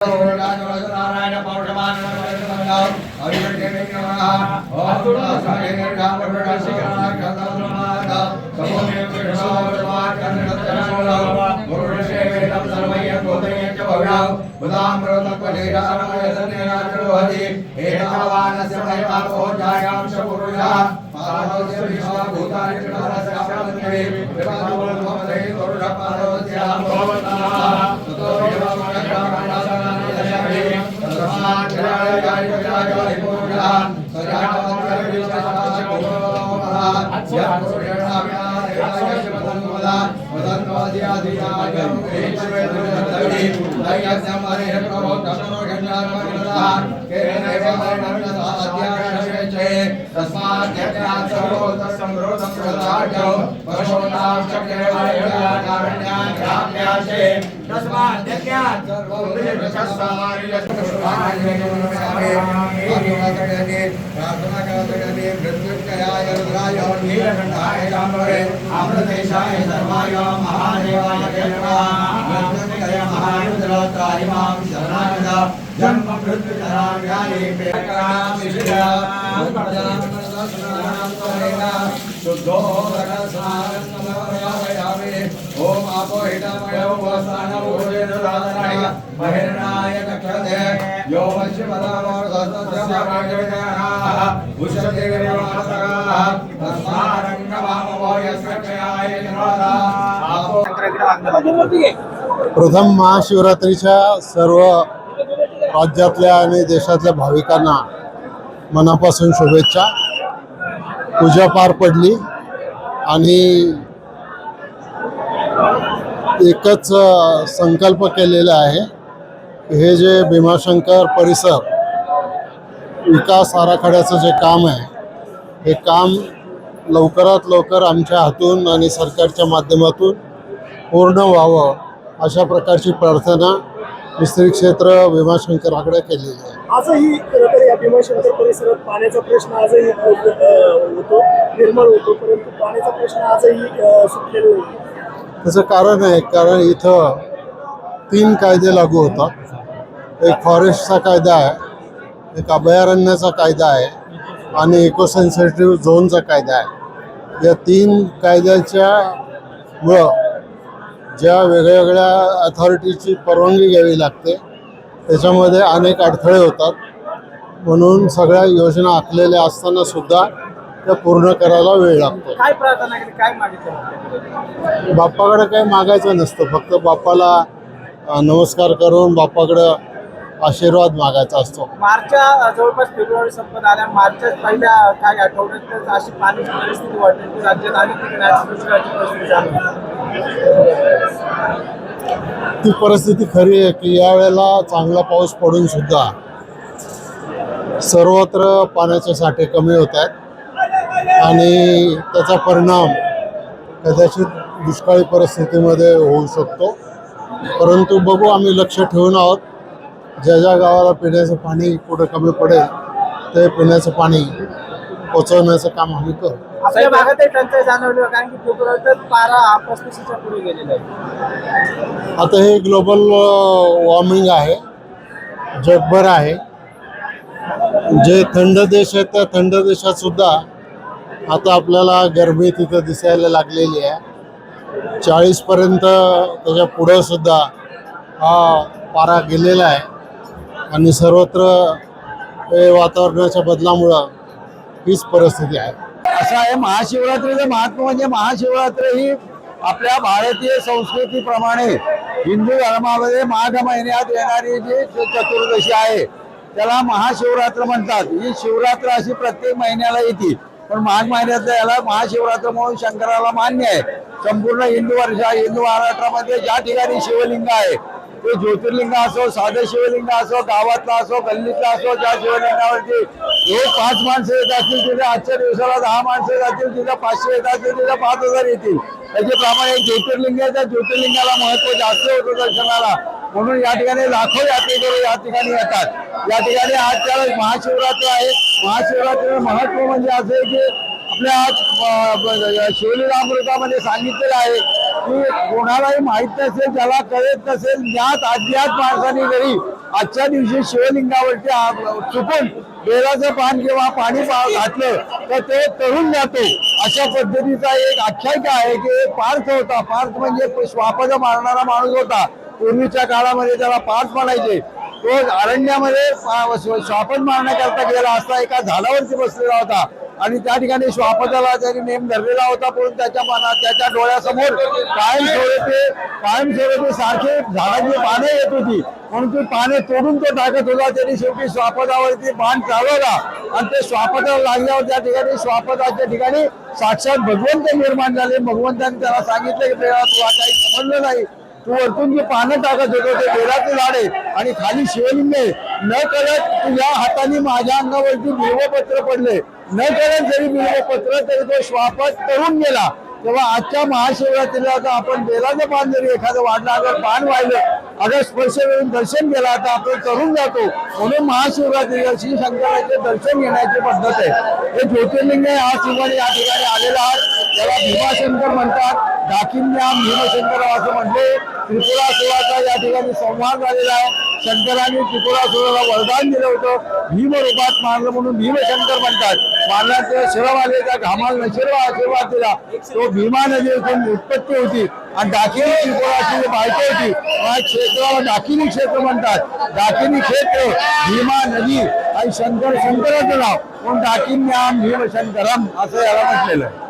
नारायण पौर्णमान ओम आपो हितमयो वसानो भोजनदानाय महिरनाय कक्षते यो वश्यपदावोर्धस्य उषदेवमातरः तस्मारङ्गवामो यस्कक्षयाय निरोधा आपो। प्रथम महाशिवरात्रीच्या सर्व राज्यातल्या आणि देशातल्या भाविकांना मनापासून शुभेच्छा। पूजा पार पडली आणि एकच संकल्प केलेला आहे, हे जे भीमाशंकर परिसर विकास आराखड्याचं जे काम आहे, हे काम लवकरात लवकर आमच्या हातून आणि सरकारच्या माध्यमातून पूर्ण व्हावं अशा प्रकारची प्रार्थना मिस्त्री क्षेत्र भीमाशंकराकडे केलेली आहे। आजही या भीमाशंकर परिसरात पाण्याचा प्रश्न आजही होतो, निर्माण होतो, परंतु पाण्याचा प्रश्न आजही सुटलेला नाही। त्याचं कारण आहे, कारण इथं 3 कायदे लागू होतात। एक फॉरेस्टचा कायदा आहे, एक अभयारण्याचा कायदा आहे आणि इको सेन्सिटिव्ह झोनचा कायदा आहे। या 3 कायद्याच्या मुळे ज्या वेगवेगळ्या अथॉरिटीची परवानगी घ्यावी लागते, त्याच्यामध्ये अनेक अडथळे होतात। म्हणून सगळ्या योजना आखलेल्या असताना सुद्धा त्या पूर्ण करायला वेळ लागतो। काय प्रार्थना केली, काय मागितलं? बाप्पाकडे काही मागायचं नसतं, फक्त बाप्पाला नमस्कार करून बाप्पाकडे आशीर्वाद मागायचा असतो। मार्चच्या जवळपास फेब्रुवारी संपत आल्या, मार्चच्या पहिल्या काही आठवड्यात अशी पाण्याची परिस्थिती वाढली की राज्यात आणि ती परिस्थिती खरी आहे की यावेळेला चांगला पाऊस पडून सुद्धा सर्वत्र पाण्याचे साठे कमी होत आहेत आणि त्याचा परिणाम कदाचित दुष्काळी परिस्थितीमध्ये होऊ शकतो। परंतु बघू, आम्ही लक्ष ठेवून आहोत। ज्या ज्या गावाला पिण्याचं पाणी कुठं कमी पडेल ते पिण्याचं पाणी पोचवण्याचं काम आम्ही करू। आपल्या भागात टंचाई जाणवली, कारण की फेब्रुवारीत पारा 35च्या पुढे गेलेला आहे। आता हे ग्लोबल वॉर्मिंग आहे, जगभर आहे। जे थंड देश आहेत त्या थंड देशात सुद्धा आता आपल्याला गरमी तिथं दिसायला लागलेली आहे। 40 पर्यंत त्याच्या पुढं सुद्धा हा पारा गेलेला आहे आणि सर्वत्र वातावरणाच्या बदलामुळं हीच परिस्थिती आहे। असं आहे, महाशिवरात्रीचं महत्त्व म्हणजे महाशिवरात्री ही आपल्या भारतीय संस्कृतीप्रमाणे हिंदू धर्मामध्ये माघ महिन्यात येणारी जी चतुर्दशी आहे त्याला महाशिवरात्र म्हणतात। ही शिवरात्र अशी प्रत्येक महिन्याला येते, पण माघ महिन्यातल्या याला महाशिवरात्र म्हणून शंकराला मान्य आहे। संपूर्ण हिंदू महाराष्ट्रामध्ये ज्या ठिकाणी शिवलिंग आहे ते ज्योतिर्लिंग असो, साधे शिवलिंग असो, गावातला असो, गल्लीतला असो, ज्या शिवलिंगावरती रोज 5 माणसं येत असतील तिथे आजच्या दिवसाला 10 माणसं जातील, तिथे 500 येत असतील तिथे 5000 येतील। त्याच्याप्रमाणे एक ज्योतिर्लिंग आहे, त्या ज्योतिर्लिंगाला महत्व जास्त होतं दर्शनाला, म्हणून या ठिकाणी लाखो यात्रेकरू या ठिकाणी येतात। या ठिकाणी आज त्याला महाशिवरात्र आहे। महाशिवरात्रीचं महत्व म्हणजे असं आहे की आपल्या शिवलीलामृतामध्ये सांगितलेलं आहे की कोणालाही माहीत नसेल, ज्याला कळत नसेल, ज्ञात अज्ञात माणसांनी जरी आजच्या दिवशी शिवलिंगावरती चुकून बेलाचं पान किंवा पाणी घातलं तर ते तरुण जातो. अशा पद्धतीचा एक आख्यायिका आहे की एक पार्थ होता. पार्थ म्हणजे श्वापद मारणारा माणूस होता. पूर्वीच्या काळामध्ये त्याला पार्थ म्हणायचे. तो अरण्यामध्ये श्वापद मारण्याकरता गेला असता एका झाडावरती बसलेला होता आणि त्या ठिकाणी श्वापदाला त्यांनी नेम धरलेला होता. पण त्याच्या डोळ्यासमोर कायमस्वरूपी सारखे झाडाची पाने येत होती म्हणून ती पाने तोडून तो टाकत होता. त्यांनी शेवटी श्वापदावरती बाण चालवला आणि ते श्वापदाला लागल्यावर त्या ठिकाणी श्वापदाच्या ठिकाणी साक्षात भगवंत निर्माण झाले. भगवंतांनी त्याला सांगितलं की तुला काही समजलं नाही, तू वरतून जे पानं टाकत होतो ते बेलाचे झाड आहे आणि खाली शिवलिंग आहे. न कळत तुझ्या हाताने माझ्या अंगावरती बिल्वपत्र पडले, न कळत जरी बिल्वपत्र तरी तो श्वापद तरुण गेला. तेव्हा आजच्या महाशिवरात्रीला आता आपण बेलाचं पान जरी एखादं वाढलं, अगर पान वाहिलं, अगर स्पर्श करून दर्शन केला तर आपण तरुण जातो. म्हणून महाशिवरात्री श्री शंकराचे दर्शन घेण्याची पद्धत आहे. हे ज्योतिर्लिंग आहे. आज ठिकाणी या ठिकाणी आलेला आहात त्याला भीमाशंकर म्हणतात. डाकिन्याम भीमशंकर असं म्हणले. त्रिपुरासुराचा या ठिकाणी संवाद झालेला आहे. शंकरांनी त्रिपुरासुराला वरदान दिलं होतं, भीम रूपात मारलं म्हणून भीमशंकर म्हणतात. मारण्याच्या शिरवालेच्या घामाला नशिरवा आशीर्वाद दिला. तो भीमा नदीतून उत्पत्ती होती आणि डाकिनी त्रिपुराची बायको होती. क्षेत्राला डाकिनी क्षेत्र म्हणतात. डाकिनी क्षेत्र, भीमा नदी आणि शंकराचं नाव म्हणून डाकिन्याम भीमशंकरम असं याला म्हटलेलं आहे.